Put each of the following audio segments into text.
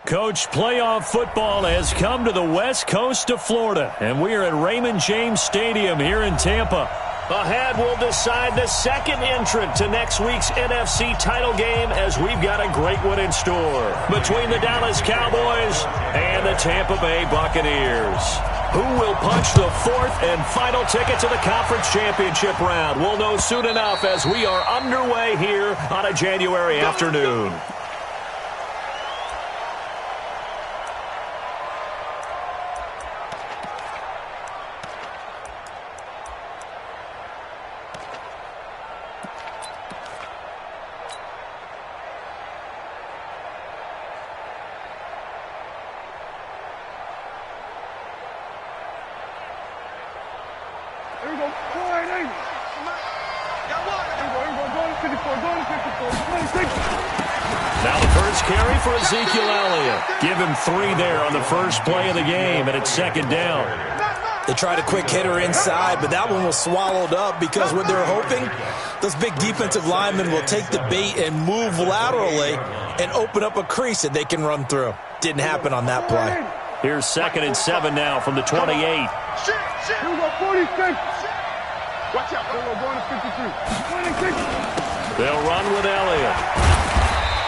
Coach, playoff football has come to the west coast of Florida, and we are at Raymond James Stadium here in Tampa. Ahead, we'll decide the second entrant to next week's NFC title game, as we've got a great one in store between the Dallas Cowboys and the Tampa Bay Buccaneers. Who will punch the fourth and final ticket to the conference championship round? We'll know soon enough as we are underway here on a January afternoon. Now the first carry for Ezekiel Elliott. Give him 3 there on the first play of the game, and it's second down. They tried a quick hitter inside, but that one was swallowed up because what they're hoping, those big defensive linemen will take the bait and move laterally and open up a crease that they can run through. Didn't happen on that play. Here's 2nd and 7 now from the 28. Here we go, 46. Watch out. Here we go, going to 53. 26. They'll run with Elliott.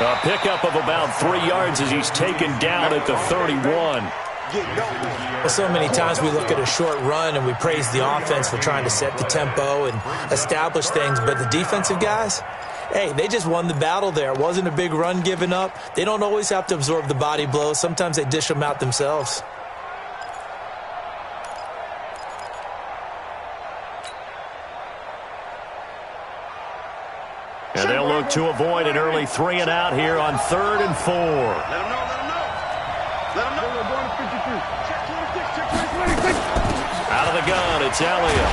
A pickup of about 3 yards as he's taken down at the 31. Well, so many times we look at a short run and we praise the offense for trying to set the tempo and establish things, but the defensive guys, hey, they just won the battle there. It wasn't a big run given up. They don't always have to absorb the body blows. Sometimes they dish them out themselves. And they'll look to avoid an early 3 and out here on 3rd and 4. Let him know. Let him know. We're going to 53. Check 26. Out of the gun, it's Elliott.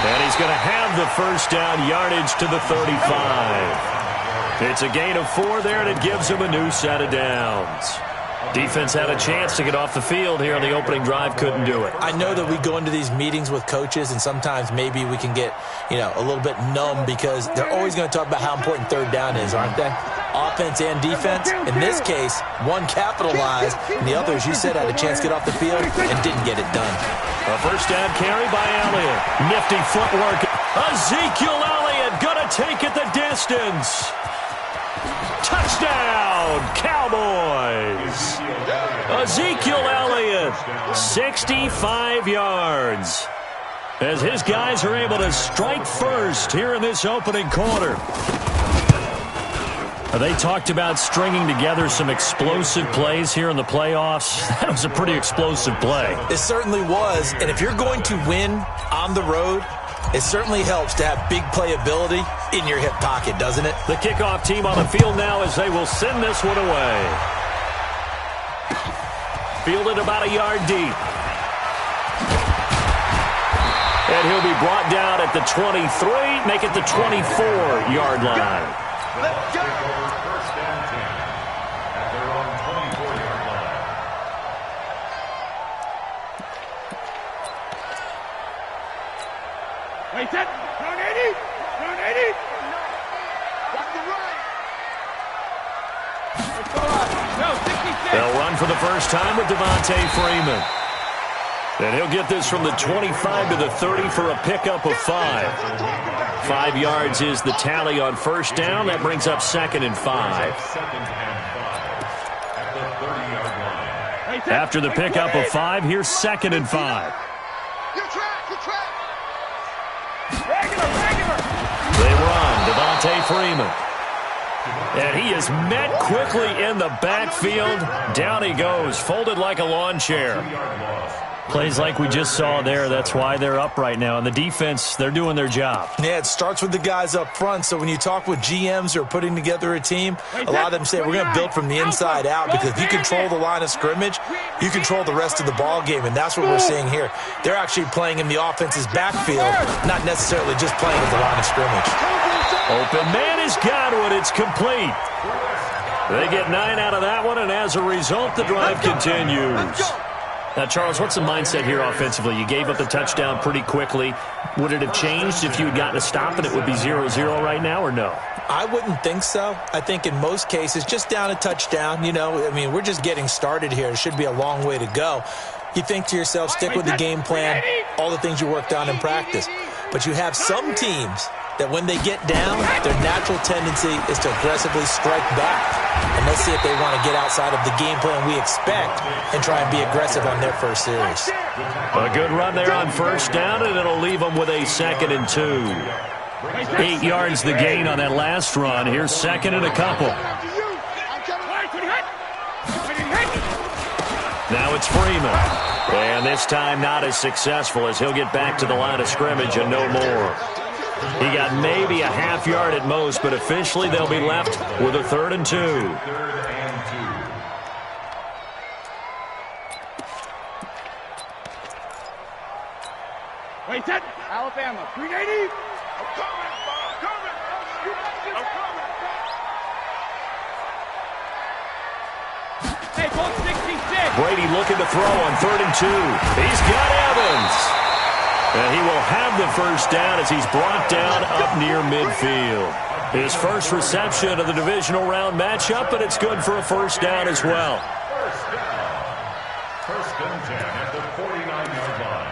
And he's going to have the first down yardage to the 35. It's a gain of 4 there, and it gives him a new set of downs. Defense had a chance to get off the field here on the opening drive, couldn't do it. I know that we go into these meetings with coaches, and sometimes maybe we can get, a little bit numb because they're always going to talk about how important 3rd down is, aren't they? Offense and defense. In this case, one capitalized, and the other, as you said, had a chance to get off the field and didn't get it done. A first down carry by Elliott. Nifty footwork. Ezekiel Elliott going to take it the distance. Touchdown, Cowboys. Ezekiel Elliott, 65 yards. As his guys are able to strike first here in this opening quarter. They talked about stringing together some explosive plays here in the playoffs. That was a pretty explosive play. It certainly was, and if you're going to win on the road, it certainly helps to have big playability in your hip pocket, doesn't it? The kickoff team on the field now as they will send this one away. Fielded about a yard deep. And he'll be brought down at the 23, make it the 24-yard line. Let's go. First down 10 at their own 24-yard line. Wait, set. Turn 80. Turn 80. Watch the right. It's all right. No, 66. They'll run for the first time with Devontae Freeman. And he'll get this from the 25 to the 30 for a pickup of 5. 5 yards is the tally on first down. That brings up 2nd and 5. After the pickup of 5, here's 2nd and 5. They run, Devontae Freeman. And he is met quickly in the backfield. Down he goes, folded like a lawn chair. Plays like we just saw there. That's why they're up right now. And the defense, they're doing their job. Yeah, it starts with the guys up front. So when you talk with GMs who are putting together a team, a lot of them say we're going to build from the inside out, because if you control the line of scrimmage, you control the rest of the ball game. And that's what we're seeing here. They're actually playing in the offense's backfield, not necessarily just playing at the line of scrimmage. Open man has got one. It's complete. They get 9 out of that one, and as a result, the drive continues. Now, Charles, what's the mindset here offensively? You gave up the touchdown pretty quickly. Would it have changed if you had gotten a stop and it would be 0-0 right now, or no? I wouldn't think so. I think in most cases, just down a touchdown, we're just getting started here. It should be a long way to go. You think to yourself, stick with the game plan, all the things you worked on in practice. But you have some teams that when they get down, their natural tendency is to aggressively strike back. And let's see if they want to get outside of the game plan we expect and try and be aggressive on their first series. A good run there on first down, and it'll leave them with a 2nd and 2. 8 yards the gain on that last run. Here's 2nd and a couple. Now it's Freeman. And this time not as successful as he'll get back to the line of scrimmage and no more. He got maybe a half yard at most, but officially they'll be left with a 3rd and 2. Wait, that Alabama, 380. I'm coming. Hey, ball 66. Brady looking to throw on 3rd and 2. He's got Evans. And he will have the first down as he's brought down up near midfield. His first reception of the divisional round matchup, but it's good for a first down as well. First and 10 at the 49-yard line.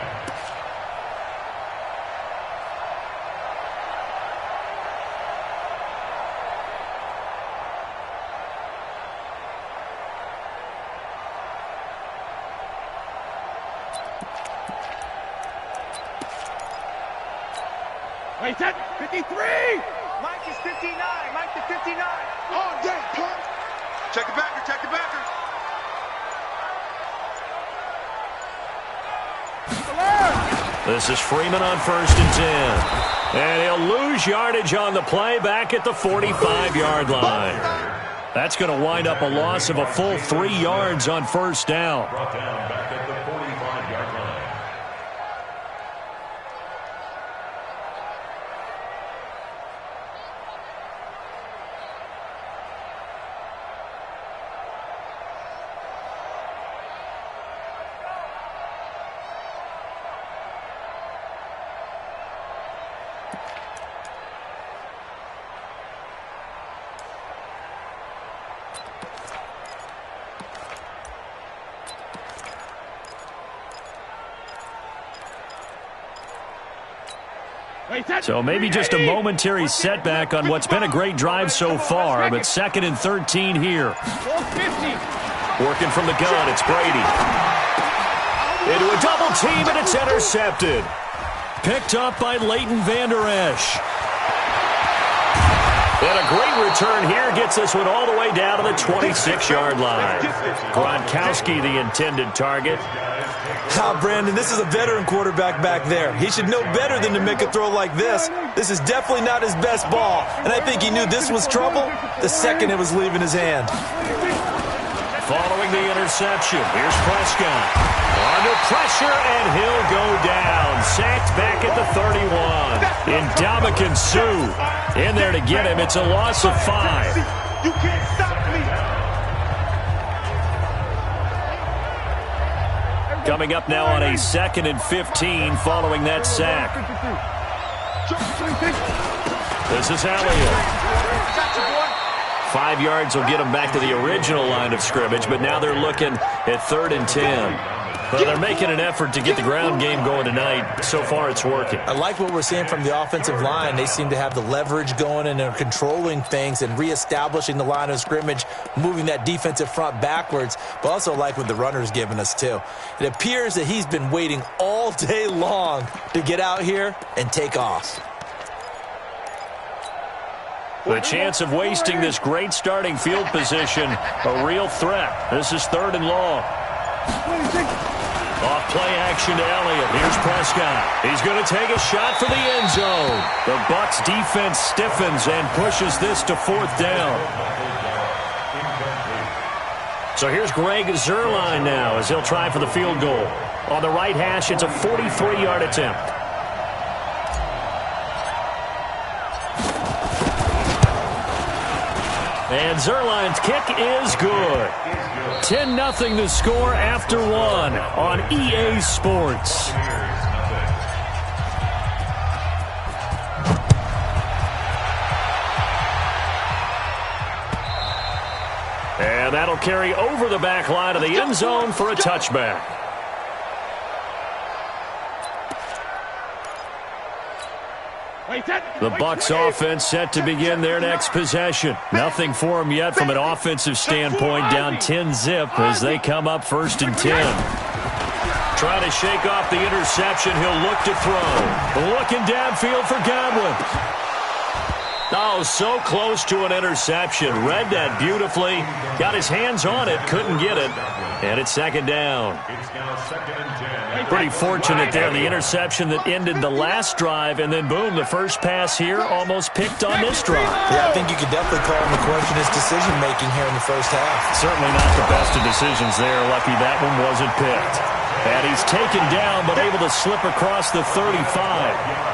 Wait, that 53. Mike is 59. Mike is 59. Oh, yeah, punk. Check the backer. Check the backer. This is Freeman on 1st and 10. And he'll lose yardage on the play back at the 45-yard line. That's going to wind up a loss of a full 3 yards on first down. Brought down back at the 45-yard line. So maybe just a momentary setback on what's been a great drive so far, but 2nd and 13 here. Working from the gun, it's Brady. Into a double team, and it's intercepted. Picked up by Leighton Vander Esch. And a great return here gets this one all the way down to the 26-yard line. Gronkowski, the intended target. Brandon, this is a veteran quarterback back there. He should know better than to make a throw like this. This is definitely not his best ball, and I think he knew this was trouble the second it was leaving his hand. Following the interception, here's Prescott. Under pressure, and he'll go down. Sacked back at the 31. Ndamukong Suh in there to get him. It's a loss of 5. You can't stop me. Coming up now on a 2nd and 15 following that sack. This is Elliott. 5 yards will get them back to the original line of scrimmage, but now they're looking at 3rd and 10. Well, they're making an effort to get the ground game going tonight. So far, it's working. I like what we're seeing from the offensive line. They seem to have the leverage going, and they're controlling things and reestablishing the line of scrimmage, moving that defensive front backwards, but also like what the runner's giving us, too. It appears that he's been waiting all day long to get out here and take off. The chance of wasting this great starting field position, a real threat. This is 3rd and long. Off play action to Elliott. Here's Prescott. He's going to take a shot for the end zone. The Bucs defense stiffens and pushes this to 4th down. So here's Greg Zuerlein now as he'll try for the field goal. On the right hash, it's a 43-yard attempt. And Zuerlein's kick is good. 10-0 the score after one on EA Sports. And that'll carry over the back line of the end zone for a touchback. The Bucs offense set to begin their next possession. Nothing for them yet from an offensive standpoint, down 10-0 as they come up 1st and 10. Trying to shake off the interception, he'll look to throw. Looking downfield for Godwin. Oh, so close to an interception. Read that beautifully. Got his hands on it, couldn't get it. And it's 2nd down. Pretty fortunate there, the interception that ended the last drive, and then boom, the first pass here almost picked on this drive. Yeah, I think you could definitely call him to question his decision-making here in the first half. Certainly not the best of decisions there. Lucky that one wasn't picked. And he's taken down, but able to slip across the 35.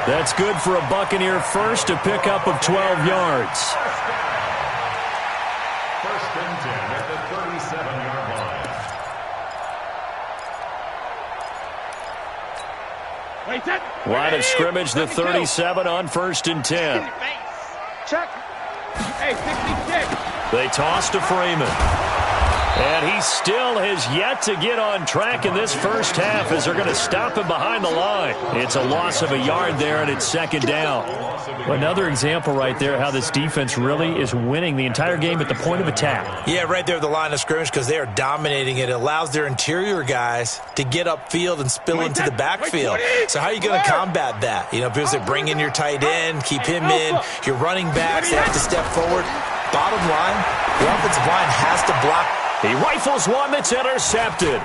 That's good for a Buccaneer first, to pick up of 12 yards. 1st and 10 at the 37-yard line. Line of scrimmage, the 37 on 1st and 10. Check. Hey, 66. They toss to Freeman. And he still has yet to get on track in this first half as they're going to stop him behind the line. It's a loss of a yard there, and it's 2nd down. Another example right there how this defense really is winning the entire game at the point of attack. Yeah, right there at the line of scrimmage, because they are dominating it. It allows their interior guys to get upfield and spill into the backfield. So how are you going to combat that? You know, because they bring in your tight end, keep him in, your running backs, they have to step forward. Bottom line, the offensive line has to block. He rifles one that's intercepted.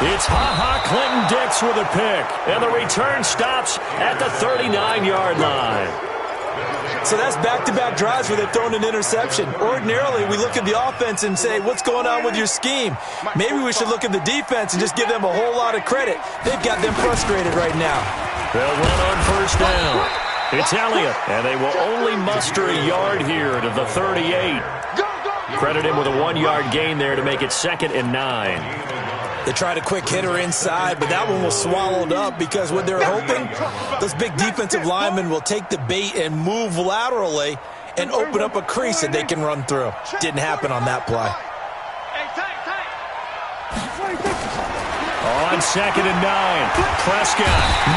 It's Clinton-Dix with a pick, and the return stops at the 39-yard line. So that's back-to-back drives where they've thrown an interception. Ordinarily, we look at the offense and say, what's going on with your scheme? Maybe we should look at the defense and just give them a whole lot of credit. They've got them frustrated right now. They'll run on 1st down. It's Elliott, and they will only muster a yard here to the 38. Credit him with a 1-yard gain there to make it 2nd and 9. They tried a quick hitter inside, but that one was swallowed up because what they're hoping, those big defensive linemen will take the bait and move laterally and open up a crease that they can run through. Didn't happen on that play. On 2nd and 9, Prescott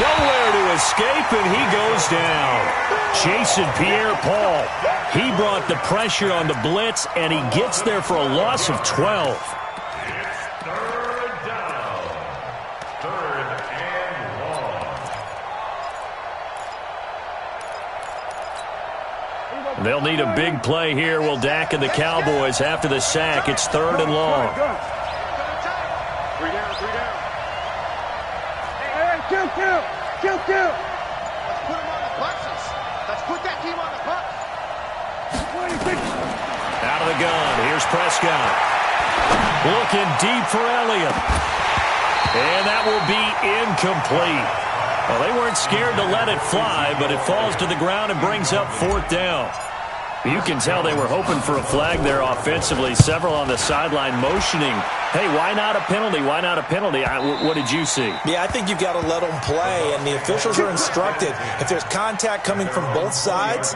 nowhere to escape, and he goes down. Chasing Pierre-Paul. He brought the pressure on the blitz, and he gets there for a loss of 12. It's 3rd down. 3rd and long. They'll need a big play here. Will Dak and the Cowboys after the sack. It's 3rd and long. 3 down, 3 down. Hey, kill. Let's put him on the buses. Let's put that team on the bus. Out of the gun, here's Prescott. Looking deep for Elliott. And that will be incomplete. Well, they weren't scared to let it fly, but it falls to the ground and brings up 4th down. You can tell they were hoping for a flag there offensively. Several on the sideline motioning, hey, why not a penalty? Why not a penalty? What did you see? Yeah, I think you've got to let them play, and the officials are instructed. If there's contact coming from both sides,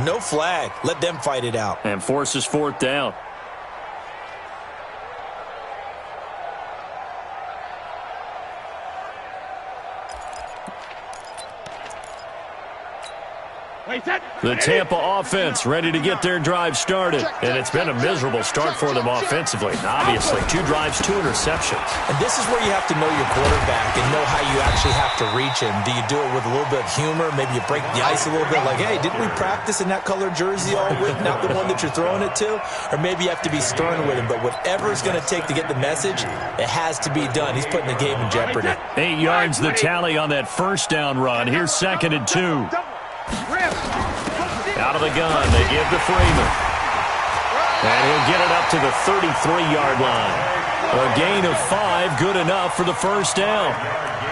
no flag. Let them fight it out. And forces 4th down. The Tampa offense ready to get their drive started. And it's been a miserable start for them offensively. Obviously, 2 drives, 2 interceptions. And this is where you have to know your quarterback and know how you actually have to reach him. Do you do it with a little bit of humor? Maybe you break the ice a little bit like, hey, didn't we practice in that color jersey all week? Not the one that you're throwing it to? Or maybe you have to be stern with him. But whatever it's going to take to get the message, it has to be done. He's putting the game in jeopardy. 8 yards the tally on that 1st down run. Here's 2nd and 2. Out of the gun, they give to Freeman. And he'll get it up to the 33-yard line. A gain of 5, good enough for the 1st down.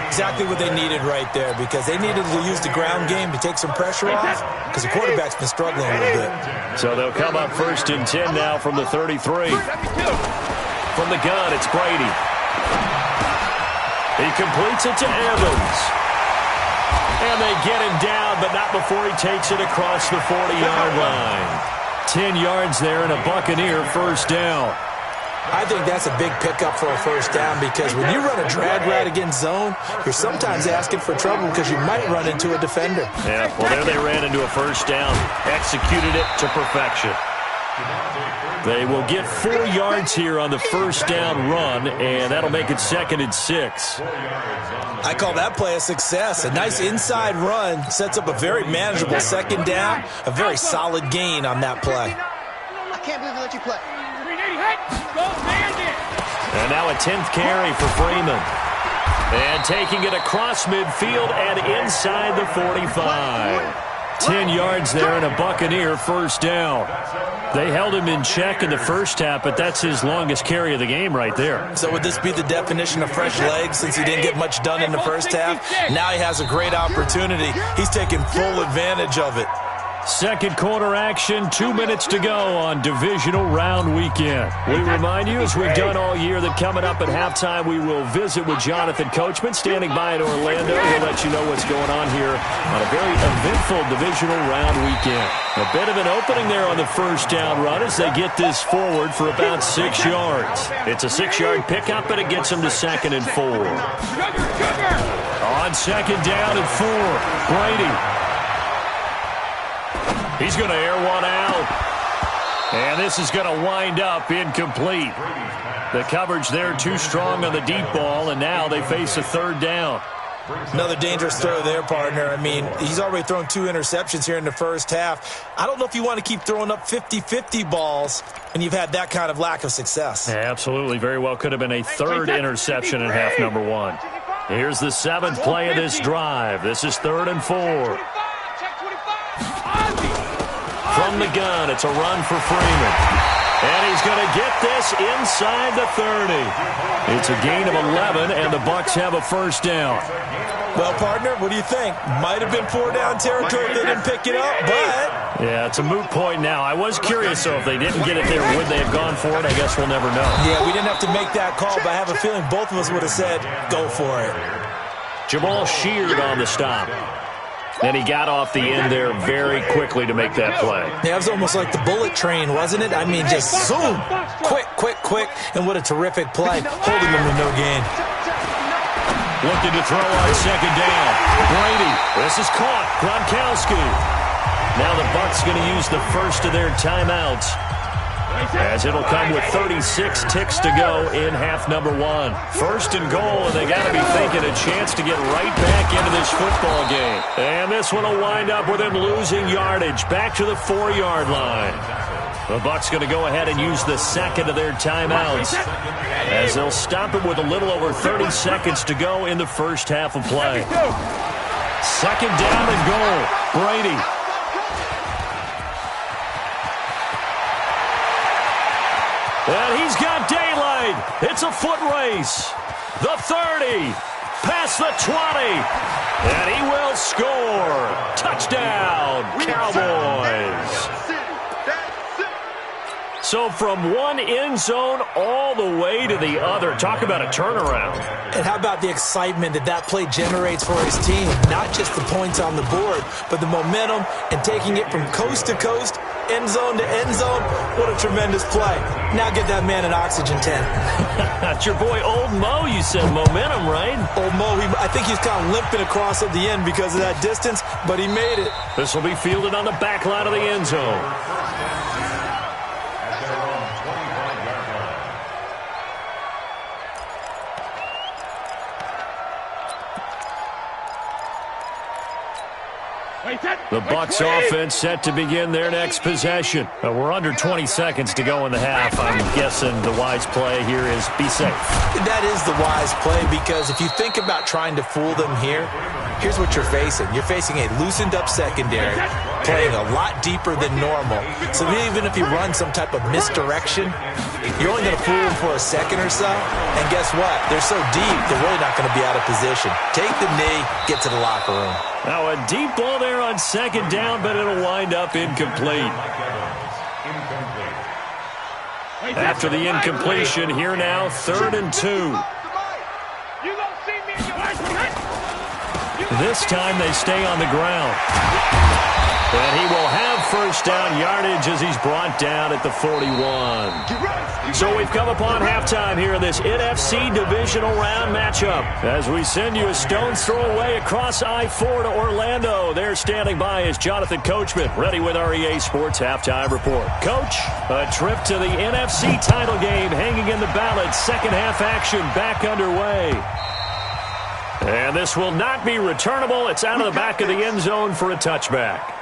Exactly what they needed right there, because they needed to use the ground game to take some pressure off, because the quarterback's been struggling a little bit. So they'll come up 1st and 10 now from the 33. From the gun, it's Brady. He completes it to Evans. And they get him down, but not before he takes it across the 40-yard line. 10 yards there and a Buccaneer first down. I think that's a big pickup for a first down because when you run a drag route against zone, you're sometimes asking for trouble because you might run into a defender. Yeah, well, there they ran into a first down, executed it to perfection. They will get 4 yards here on the first down run, and that'll make it 2nd and 6. I call that play a success. A nice inside run sets up a very manageable second down, a very solid gain on that play. I can't believe they let you play. And now a 10th carry for Freeman. And taking it across midfield and inside the 45. 10 yards there and a Buccaneer first down. They held him in check in the first half, but that's his longest carry of the game right there. So would this be the definition of fresh legs since he didn't get much done in the first half? Now he has a great opportunity. He's taking full advantage of it. Second quarter action, 2 minutes to go on divisional round weekend. We remind you, as we've done all year, that coming up at halftime, we will visit with Jonathan Coachman, standing by in Orlando. He'll let you know what's going on here on a very eventful divisional round weekend. A bit of an opening there on the first down run as they get this forward for about 6 yards. It's a 6-yard pickup, and it gets them to 2nd and 4. On second down and 4, Brady. He's going to air one out. And this is going to wind up incomplete. The coverage there too strong on the deep ball, and now they face a third down. Another dangerous throw there, partner. I mean, he's already thrown 2 interceptions here in the first half. I don't know if you want to keep throwing up 50-50 balls, and you've had that kind of lack of success. Yeah, absolutely. Very well could have been a third interception in half number 1. Here's the 7th play of this drive. This is 3rd and 4. From the gun, it's a run for Freeman. And he's going to get this inside the 30. It's a gain of 11, and the Bucs have a first down. Well, partner, what do you think? Might have been 4-down territory if they didn't pick it up, but... Yeah, it's a moot point now. I was curious, though, if they didn't get it there, would they have gone for it? I guess we'll never know. Yeah, we didn't have to make that call, but I have a feeling both of us would have said, go for it. Jamal Sheard on the stop. And he got off the end there very quickly to make that play. Yeah, it was almost like the bullet train, wasn't it? I mean, just zoom. Quick. And what a terrific play. Holding them with no gain. Looking to throw on second down. Brady. This is caught. Gronkowski. Now the Bucs going to use the first of their timeouts, as it'll come with 36 ticks to go in half number 1. 1st and goal, and they got to be thinking a chance to get right back into this football game. And this one will wind up with them losing yardage back to the 4-yard line. The Bucs going to go ahead and use the second of their timeouts, as they'll stop it with a little over 30 seconds to go in the first half of play. 2nd down and goal. Brady. And he's got daylight. It's a foot race. The 30, past the 20, and he will score. Touchdown, Cowboys. So from one end zone all the way to the other. Talk about a turnaround. And how about the excitement that play generates for his team? Not just the points on the board, but the momentum and taking it from coast to coast, end zone to end zone. What a tremendous play. Now get that man an oxygen tent. That's your boy Old Mo, you said. Momentum, right? Old Mo, I think he's kind of limping across at the end because of that distance, but he made it. This will be fielded on the back line of the end zone. The Bucs offense set to begin their next possession. We're under 20 seconds to go in the half. I'm guessing the wise play here is be safe. That is the wise play, because if you think about trying to fool them here, here's what you're facing. You're facing a loosened up secondary, playing a lot deeper than normal. So even if you run some type of misdirection, you're only going to fool them for a second or so. And guess what? They're so deep, they're really not going to be out of position. Take the knee, get to the locker room. Now a deep ball there on second down, but it'll wind up incomplete. After the incompletion, here now, 3rd and 2. This time they stay on the ground. And he will have first down yardage as he's brought down at the 41. So we've come upon halftime here in this NFC divisional round matchup. As we send you a stone's throw away across I-4 to Orlando. There standing by is Jonathan Coachman, ready with our EA Sports Halftime Report. Coach, a trip to the NFC title game hanging in the balance. Second half action back underway. And this will not be returnable. It's out of the back of the end zone for a touchback.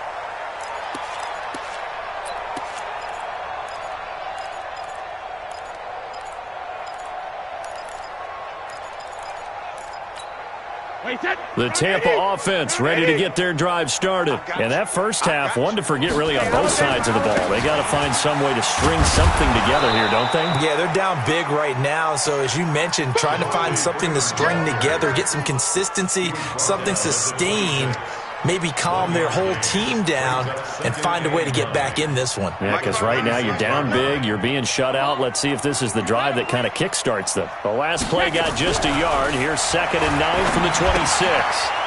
The Tampa offense ready to get their drive started. And that first half, one to forget really on both sides of the ball. They got to find some way to string something together here, don't they? Yeah, they're down big right now. So as you mentioned, trying to find something to string together, get some consistency, something sustained, maybe calm their whole team down and find a way to get back in this one. Yeah, because right now you're down big, you're being shut out. Let's see if this is the drive that kind of kickstarts them. The last play got just a yard. Here's 2nd and 9 from the 26.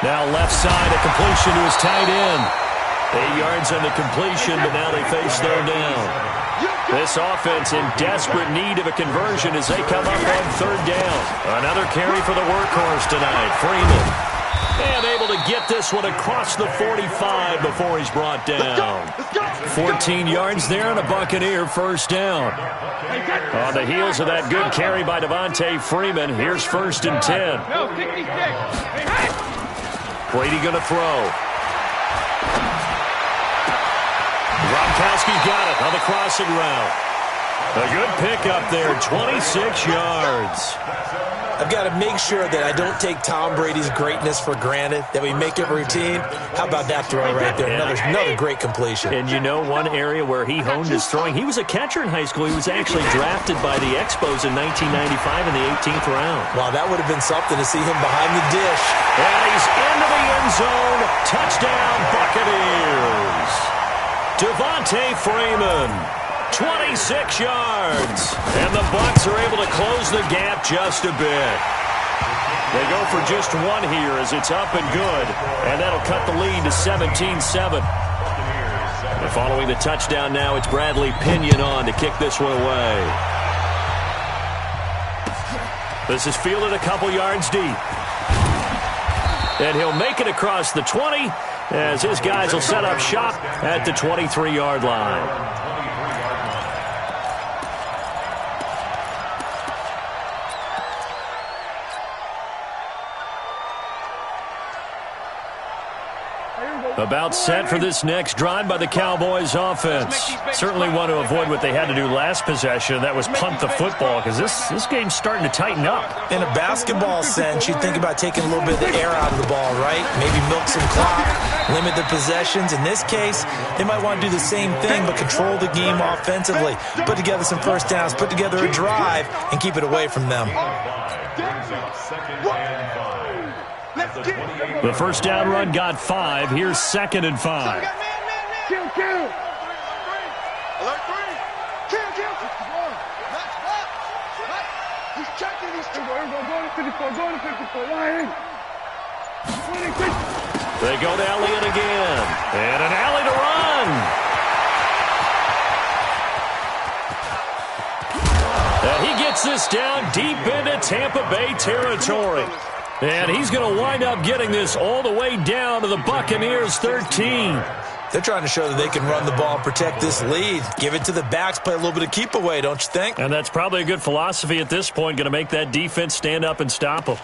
Now left side, a completion to his tight end. 8 yards on the completion, but now they face third down. This offense in desperate need of a conversion as they come up on third down. Another carry for the workhorse tonight, Freeman. And able to get this one across the 45 before he's brought down. 14 yards there and a Buccaneer first down. On the heels of that good carry by Devontae Freeman, here's 1st and 10. Brady going to throw. Gronkowski's got it on the crossing route. A good pickup there, 26 yards. I've got to make sure that I don't take Tom Brady's greatness for granted, that we make it routine. How about that throw right there? Another great completion. And you know one area where he honed his throwing? He was a catcher in high school. He was actually drafted by the Expos in 1995 in the 18th round. Wow, that would have been something to see him behind the dish. And he's into the end zone. Touchdown, Buccaneers. Devontae Freeman. 26 yards. And the Bucs are able to close the gap just a bit. They go for just one here as it's up and good. And that'll cut the lead to 17-7. And following the touchdown now, it's Bradley Pinion on to kick this one away. This is fielded a couple yards deep. And he'll make it across the 20 as his guys will set up shop at the 23-yard line. About set for this next drive by the Cowboys offense. Certainly want to avoid what they had to do last possession. That was punt the football because this game's starting to tighten up. In a basketball sense, you'd think about taking a little bit of the air out of the ball, right? Maybe milk some clock, limit the possessions. In this case, they might want to do the same thing but control the game offensively. Put together some first downs, put together a drive, and keep it away from them. The first down run got 5. Here's 2nd and 5. They go to Elliott again. And an alley to run. And he gets this down deep into Tampa Bay territory. And he's going to wind up getting this all the way down to the Buccaneers 13. They're trying to show that they can run the ball and protect this lead. Give it to the backs, play a little bit of keep away, don't you think? And that's probably a good philosophy at this point, going to make that defense stand up and stop them.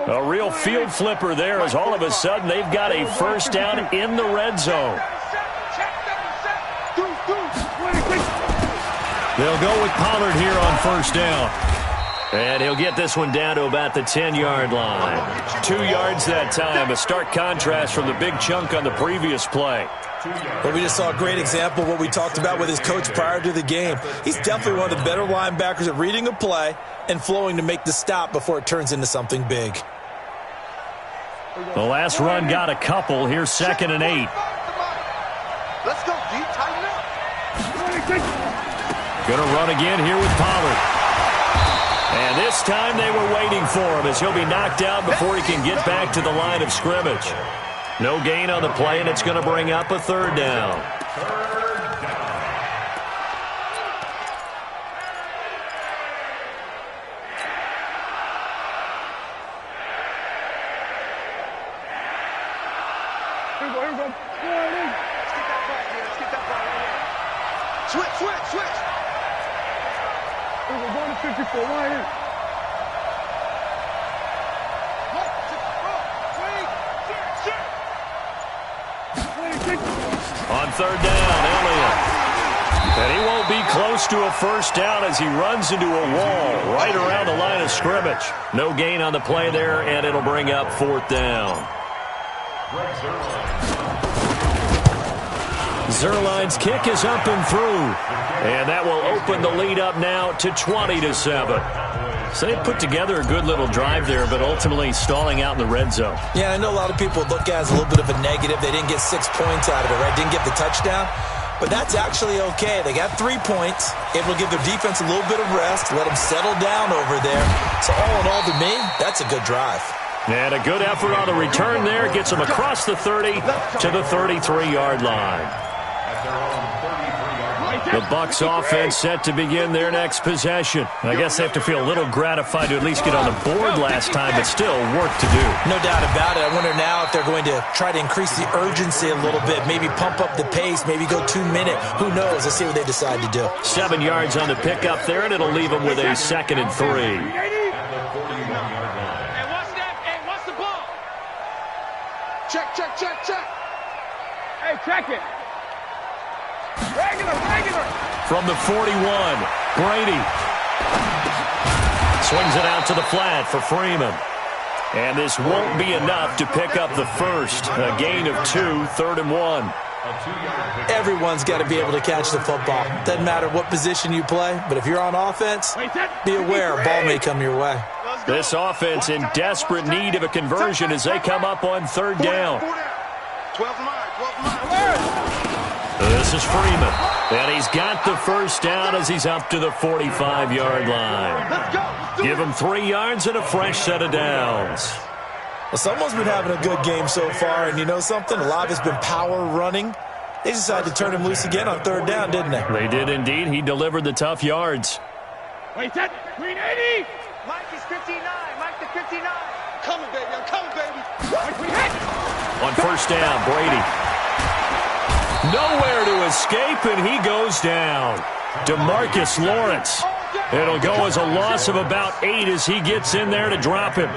A real field flipper there as all of a sudden they've got a first down in the red zone. They'll go with Pollard here on first down. And he'll get this one down to about the 10-yard line. 2 yards that time, a stark contrast from the big chunk on the previous play. Well, we just saw a great example of what we talked about with his coach prior to the game. He's definitely one of the better linebackers at reading a play and flowing to make the stop before it turns into something big. The last run got a couple. Here's 2nd and 8. Let's go, D. Tighten up. Going to run again here with Pollard. And this time they were waiting for him as he'll be knocked down before he can get back to the line of scrimmage. No gain on the play, and it's going to bring up a 3rd down. Switch. We're going to 54 right here. On 3rd down, Elliott. And he won't be close to a 1st down as he runs into a wall right around the line of scrimmage. No gain on the play there, and it'll bring up 4th down. Zerline's kick is up and through. And that will open the lead up now to 20-7. So they put together a good little drive there, but ultimately stalling out in the red zone. Yeah, I know a lot of people look at it as a little bit of a negative. They didn't get 6 points out of it, right? Didn't get the touchdown. But that's actually okay. They got 3 points, able to give their defense a little bit of rest, let them settle down over there. So all in all, to me, that's a good drive. And a good effort on the return there. Gets them across the 30 to the 33-yard line. The Bucs offense set to begin their next possession. I guess they have to feel a little gratified to at least get on the board last time, but still work to do. No doubt about it. I wonder now if they're going to try to increase the urgency a little bit, maybe pump up the pace, maybe go 2-minute. Who knows? Let's see what they decide to do. 7 yards on the pickup there, and it'll leave them with a 2nd and 3. Hey, what's the ball? Check. Hey, check it. Regular. From the 41, Brady swings it out to the flat for Freeman. And this won't be enough to pick up the 1st. A gain of 2, 3rd and 1. Everyone's got to be able to catch the football. Doesn't matter what position you play, but if you're on offense, be aware a ball may come your way. This offense in desperate need of a conversion as they come up on 3rd down. 12 line. This is Freeman, and he's got the 1st down as he's up to the 45-yard line. Give him 3 yards and a fresh set of downs. Well, someone's been having a good game so far, and you know something? A lot of it's been power running. They decided to turn him loose again on 3rd down, didn't they? They did indeed. He delivered the tough yards. Wait, that Green 80. Mike is 59. Mike the 59. Coming, baby. I'm coming, baby. On 1st down, Brady. Nowhere to escape, and he goes down. DeMarcus Lawrence. It'll go as a loss of about 8 as he gets in there to drop him.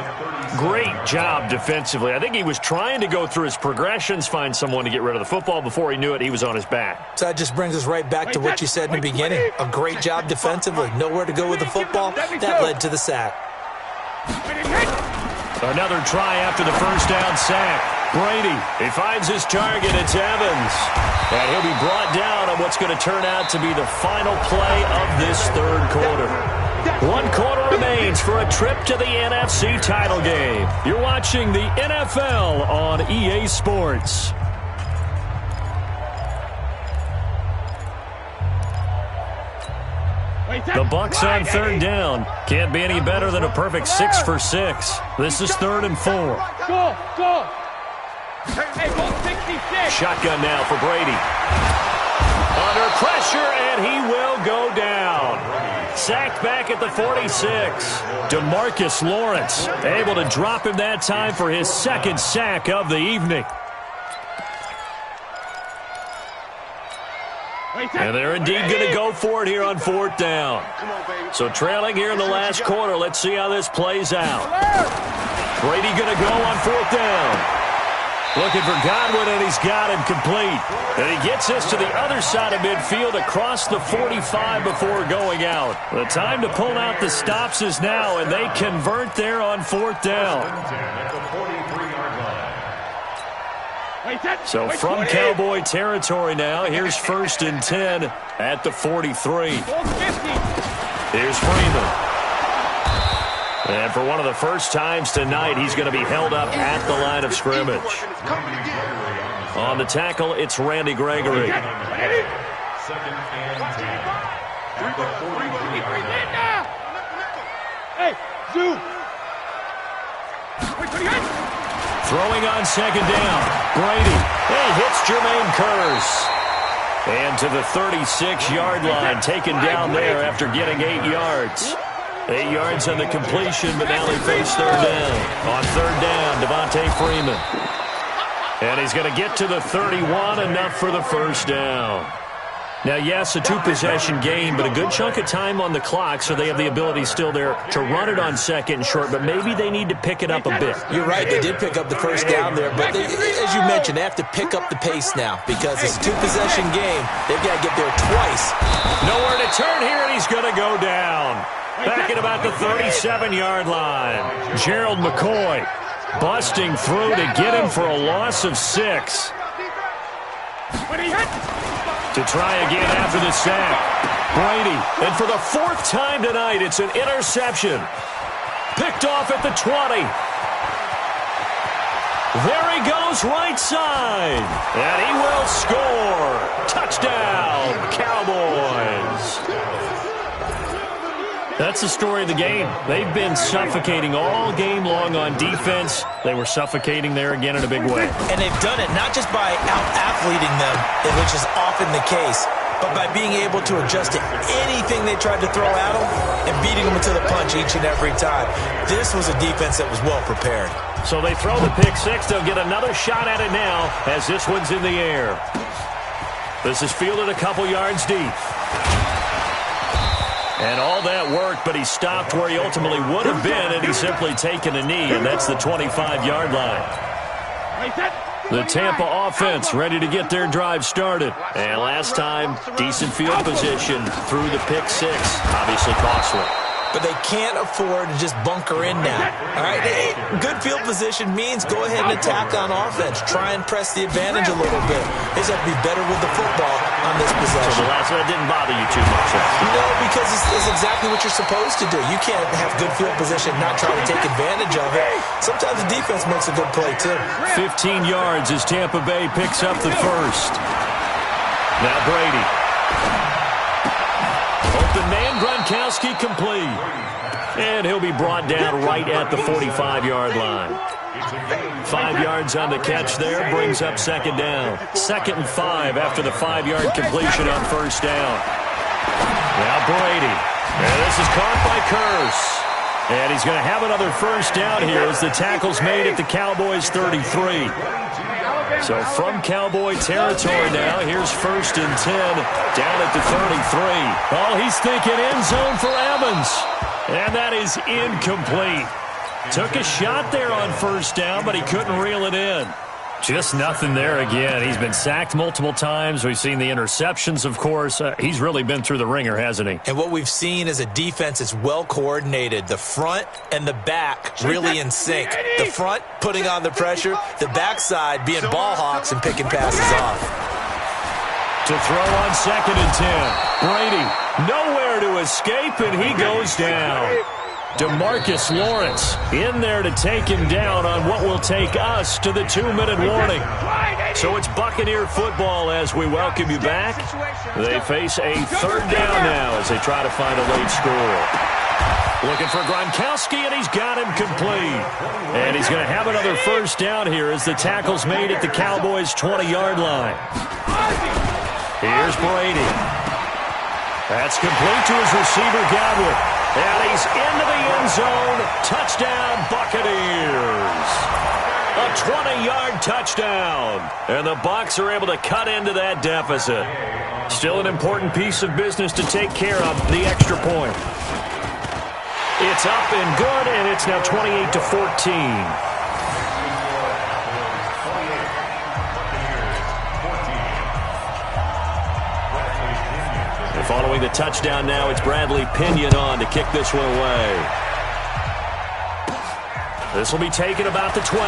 Great job defensively. I think he was trying to go through his progressions, find someone to get rid of the football. Before he knew it, he was on his back. So that just brings us right back to what you said in the beginning. A great job defensively. Nowhere to go with the football. That led to the sack. Another try after the 1st down sack. Brady, he finds his target. It's Evans. And he'll be brought down on what's going to turn out to be the final play of this 3rd quarter. 1 quarter remains for a trip to the NFC title game. You're watching the NFL on EA Sports. The Bucs on 3rd down. Can't be any better than a perfect 6 for 6. This is 3rd and 4. Go. Hey, go 66. Shotgun now for Brady. Under pressure, and he will go down. Sacked back at the 46. DeMarcus Lawrence able to drop him that time for his 2nd sack of the evening. And they're indeed going to go for it here on 4th down. So trailing here in the last quarter. Let's see how this plays out. Brady going to go on 4th down. Looking for Godwin, and he's got him complete. And he gets this to the other side of midfield across the 45 before going out. The time to pull out the stops is now, and they convert there on 4th down. So from Cowboy territory now, here's 1st and 10 at the 43. Here's Freeman. And for one of the first times tonight, he's going to be held up at the line of scrimmage. On the tackle, it's Randy Gregory. 2nd and 10 at the 43. Hey, Zoo. Throwing on 2nd down. Brady. He hits Jermaine Kearse. And to the 36-yard line, taken down there after getting 8 yards. 8 yards on the completion, but now they face 3rd down. On 3rd down, Devontae Freeman. And he's going to get to the 31, enough for the 1st down. Now, yes, a 2-possession game, but a good chunk of time on the clock, so they have the ability still there to run it on 2nd and short, but maybe they need to pick it up a bit. You're right, they did pick up the 1st down there, but as you mentioned, they have to pick up the pace now because it's a 2-possession game. They've got to get there twice. Nowhere to turn here, and he's going to go down. Back at about the 37-yard line. Gerald McCoy busting through to get him for a loss of 6. To try again after the sack. Brady, and for the 4th time tonight, it's an interception. Picked off at the 20. There he goes, right side. And he will score. Touchdown, Cowboys. That's the story of the game. They've been suffocating all game long on defense. They were suffocating there again in a big way. And they've done it not just by out-athleting them, which is often the case, but by being able to adjust to anything they tried to throw at them and beating them to the punch each and every time. This was a defense that was well prepared. So they throw the pick 6. They'll get another shot at it now as this one's in the air. This is fielded a couple yards deep. And all that worked, but he stopped where he ultimately would have been, and he's simply taken a knee, and that's the 25-yard line. The Tampa offense ready to get their drive started. And last time, decent field position through the pick 6. Obviously costly. But they can't afford to just bunker in now. All right, good field position means go ahead and attack on offense. Try and press the advantage a little bit. They just have to be better with the football on this possession. So the last one didn't bother you too much. No, because it's exactly what you're supposed to do. You can't have good field position and not try to take advantage of it. Sometimes the defense makes a good play, too. 15 yards as Tampa Bay picks up the 1st. Now Brady. Open man, Gronkowski complete. And he'll be brought down right at the 45-yard line. 5 yards on the catch there, brings up 2nd down. 2nd and 5 after the 5-yard completion on 1st down. Now Brady. And this is caught by Kearse. And he's going to have another 1st down here as the tackle's made at the Cowboys' 33. So from Cowboy territory now, here's 1st and 10 down at the 33. Oh, he's thinking end zone for Evans. And that is incomplete. Took a shot there on 1st down, but he couldn't reel it in. Just nothing there again. He's been sacked multiple times. We've seen the interceptions, of course. He's really been through the ringer, hasn't he? And what we've seen is a defense that's well coordinated. The front and the back really in sync. The front putting on the pressure. The backside being ball hawks and picking passes off. To throw on 2nd and 10. Brady nowhere to escape, and he goes down. DeMarcus Lawrence in there to take him down on what will take us to the 2-minute warning. So it's Buccaneer football as we welcome you back. They face a 3rd down now as they try to find a late score. Looking for Gronkowski, and he's got him complete. And he's going to have another 1st down here as the tackle's made at the Cowboys' 20-yard line. Here's Brady. That's complete to his receiver, Godwin. And he's into the end zone. Touchdown, Buccaneers. A 20-yard touchdown. And the Bucs are able to cut into that deficit. Still an important piece of business to take care of, the extra point. It's up and good, and it's now 28-14. Following the touchdown now, it's Bradley Pinion on to kick this one away. This will be taken about the 12.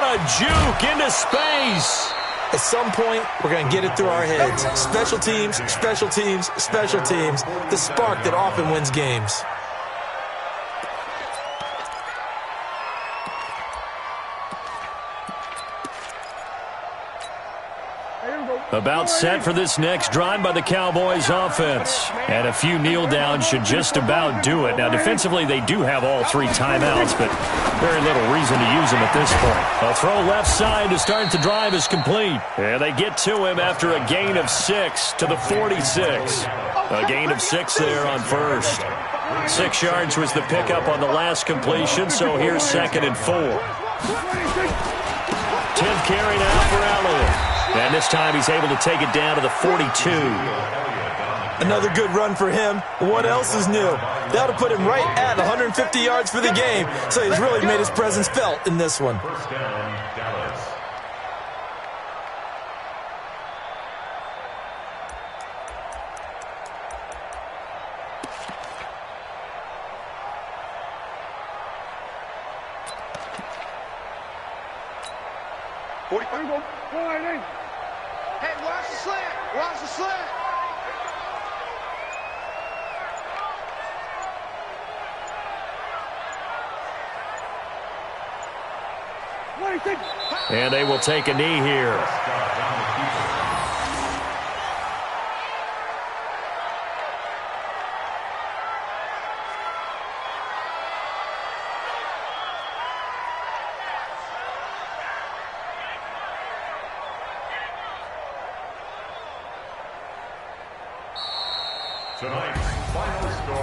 a juke into space. At some point, we're going to get it through our heads. Special teams, special teams, special teams. The spark that often wins games. About set for this next drive by the Cowboys offense. And a few kneel downs should just about do it. Now, defensively, they do have all 3 timeouts, but very little reason to use them at this point. A throw left side to start the drive is complete. And they get to him after a gain of 6 to the 46. A gain of 6 there on first. 6 yards was the pickup on the last completion, so here's 2nd and 4. 10th carry now for Elliott. And this time he's able to take it down to the 42. Another good run for him. What else is new? That'll put him right at 150 yards for the game, so he's really made his presence felt in this one. First down, Dallas. Hey, watch the slant. Watch the slant. And they will take a knee here.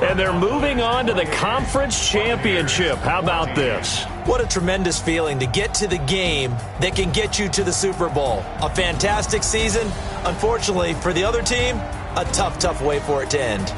And they're moving on to the conference championship. How about this? What a tremendous feeling to get to the game that can get you to the Super Bowl. A fantastic season. Unfortunately, for the other team, a tough way for it to end.